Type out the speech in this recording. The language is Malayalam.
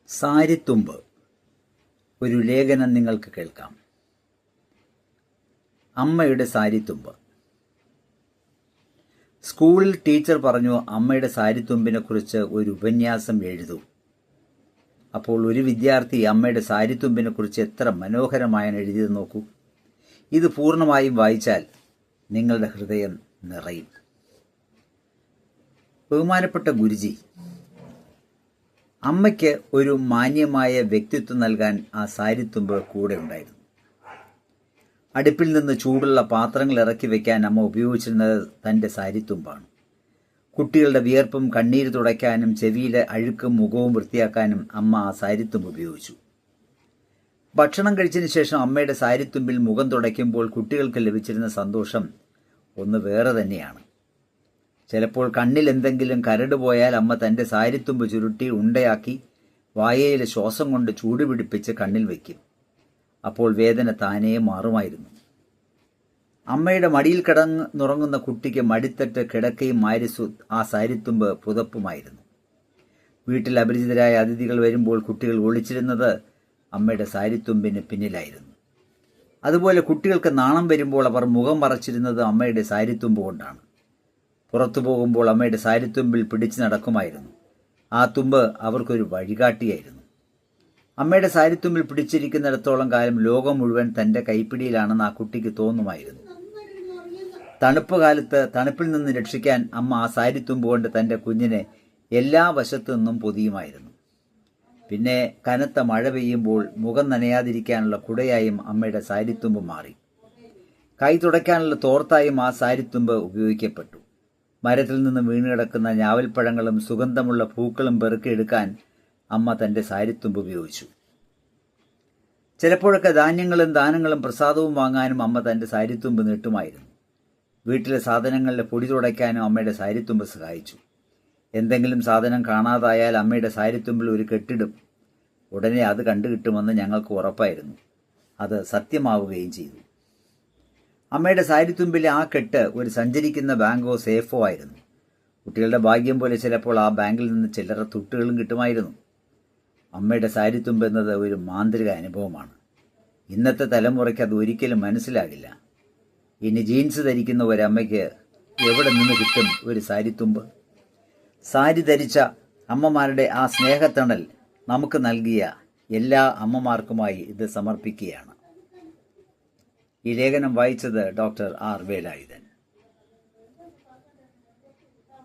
സാരിത്തുമ്പ് ഒരു ലേഖനം നിങ്ങൾക്ക് കേൾക്കാം. അമ്മയുടെ സാരിത്തുമ്പ്. സ്കൂളിൽ ടീച്ചർ പറഞ്ഞു, അമ്മയുടെ സാരിത്തുമ്പിനെക്കുറിച്ച് ഒരു ഉപന്യാസം എഴുതൂ. അപ്പോൾ ഒരു വിദ്യാർത്ഥി അമ്മയുടെ സാരിത്തുമ്പിനെക്കുറിച്ച് എത്ര മനോഹരമായാണ് എഴുതിയത് നോക്കൂ. ഇത് പൂർണ്ണമായും വായിച്ചാൽ നിങ്ങളുടെ ഹൃദയം നിറയും. ബഹുമാനപ്പെട്ട ഗുരുജി, അമ്മയ്ക്ക് ഒരു മാന്യമായ വ്യക്തിത്വം നൽകാൻ ആ സാരിത്തുമ്പ് കൂടെ ഉണ്ടായിരുന്നു. അടുപ്പിൽ നിന്ന് ചൂടുള്ള പാത്രങ്ങൾ ഇറക്കി വയ്ക്കാൻ അമ്മ ഉപയോഗിച്ചിരുന്നത് തൻ്റെ സാരിത്തുമ്പാണ്. കുട്ടികളുടെ വിയർപ്പും കണ്ണീര് തുടയ്ക്കാനും ചെവിയിലെ അഴുക്കും മുഖവും വൃത്തിയാക്കാനും അമ്മ ആ സാരിത്തുമ്പ് ഉപയോഗിച്ചു. ഭക്ഷണം കഴിച്ചതിന് ശേഷം അമ്മയുടെ സാരിത്തുമ്പിൽ മുഖം തുടയ്ക്കുമ്പോൾ കുട്ടികൾക്ക് ലഭിച്ചിരുന്ന സന്തോഷം ഒന്ന് വേറെ തന്നെയാണ്. ചിലപ്പോൾ കണ്ണിൽ എന്തെങ്കിലും കരട് പോയാൽ അമ്മ തൻ്റെ സാരിത്തുമ്പ് ചുരുട്ടി ഉണ്ടയാക്കി വായയിലെ ശ്വാസം കൊണ്ട് ചൂട് പിടിപ്പിച്ച് കണ്ണിൽ വയ്ക്കും. അപ്പോൾ വേദന താനേ മാറുമായിരുന്നു. അമ്മയുടെ മടിയിൽ കിടന്നുറങ്ങുന്ന കുട്ടിക്ക് മടിത്തട്ട് കിടക്കയും ആ സാരിത്തുമ്പ് പുതപ്പുമായിരുന്നു. വീട്ടിൽ അപരിചിതരായ അതിഥികൾ വരുമ്പോൾ കുട്ടികൾ ഒളിച്ചിരുന്നത് അമ്മയുടെ സാരിത്തുമ്പിന് പിന്നിലായിരുന്നു. അതുപോലെ കുട്ടികൾക്ക് നാണം വരുമ്പോൾ അവർ മുഖം മറച്ചിരുന്നത് അമ്മയുടെ സാരിത്തുമ്പ് കൊണ്ടാണ്. പുറത്തു പോകുമ്പോൾ അമ്മയുടെ സാരിത്തുമ്പിൽ പിടിച്ചു നടക്കുമായിരുന്നു. ആ തുമ്പ് അവർക്കൊരു വഴികാട്ടിയായിരുന്നു. അമ്മയുടെ സാരിത്തുമ്പിൽ പിടിച്ചിരിക്കുന്നിടത്തോളം കാലം ലോകം മുഴുവൻ തൻ്റെ കൈപ്പിടിയിലാണെന്ന് ആ കുട്ടിക്ക് തോന്നുമായിരുന്നു. തണുപ്പ് കാലത്ത് തണുപ്പിൽ നിന്ന് രക്ഷിക്കാൻ അമ്മ ആ സാരിത്തുമ്പ് കൊണ്ട് തൻ്റെ കുഞ്ഞിനെ എല്ലാ വശത്തു നിന്നും പൊതിയുമായിരുന്നു. പിന്നെ കനത്ത മഴ പെയ്യുമ്പോൾ മുഖം നനയാതിരിക്കാനുള്ള കുടയായും അമ്മയുടെ സാരിത്തുമ്പ് മാറി. കൈ തുടയ്ക്കാനുള്ള തോർത്തായും ആ സാരിത്തുമ്പ് ഉപയോഗിക്കപ്പെട്ടു. മരത്തിൽ നിന്ന് വീണുകിടക്കുന്ന ഞാവൽപ്പഴങ്ങളും സുഗന്ധമുള്ള പൂക്കളും പെറുക്കിയെടുക്കാൻ അമ്മ തൻ്റെ സാരിത്തുമ്പ് ഉപയോഗിച്ചു. ചിലപ്പോഴൊക്കെ ധാന്യങ്ങളും ദാനങ്ങളും പ്രസാദവും വാങ്ങാനും അമ്മ തൻ്റെ സാരിത്തുമ്പ് നീട്ടുമായിരുന്നു. വീട്ടിലെ സാധനങ്ങളുടെ പൊടി തുടയ്ക്കാനും അമ്മയുടെ സാരിത്തുമ്പ് സഹായിച്ചു. എന്തെങ്കിലും സാധനം കാണാതായാൽ അമ്മയുടെ സാരിത്തുമ്പിൽ ഒരു കെട്ടിടും. ഉടനെ അത് കണ്ടുകിട്ടുമെന്ന് ഞങ്ങൾക്ക് ഉറപ്പായിരുന്നു. അത് സത്യമാവുകയും ചെയ്തു. അമ്മയുടെ സാരിത്തുമ്പിലെ ആ കെട്ട് ഒരു സഞ്ചരിക്കുന്ന ബാങ്കോ സേഫോ ആയിരുന്നു. കുട്ടികളുടെ ഭാഗ്യം പോലെ ചിലപ്പോൾ ആ ബാങ്കിൽ നിന്ന് ചില്ലറ തുട്ടുകളും കിട്ടുമായിരുന്നു. അമ്മയുടെ സാരിത്തുമ്പ് എന്നത് ഒരു മാന്ത്രിക അനുഭവമാണ്. ഇന്നത്തെ തലമുറയ്ക്ക് അത് ഒരിക്കലും മനസ്സിലാകില്ല. ഇനി ജീൻസ് ധരിക്കുന്ന ഒരമ്മയ്ക്ക് എവിടെ നിന്ന് കിട്ടും ഒരു സാരിത്തുമ്പ്? സാരി ധരിച്ച അമ്മമാരുടെ ആ സ്നേഹത്തണൽ നമുക്ക് നൽകിയ എല്ലാ അമ്മമാർക്കുമായി ഇത് സമർപ്പിക്കുകയാണ്. ഈ ലേഖനം വായിച്ചത് ഡോക്ടർ ആർ വേലായുധൻ.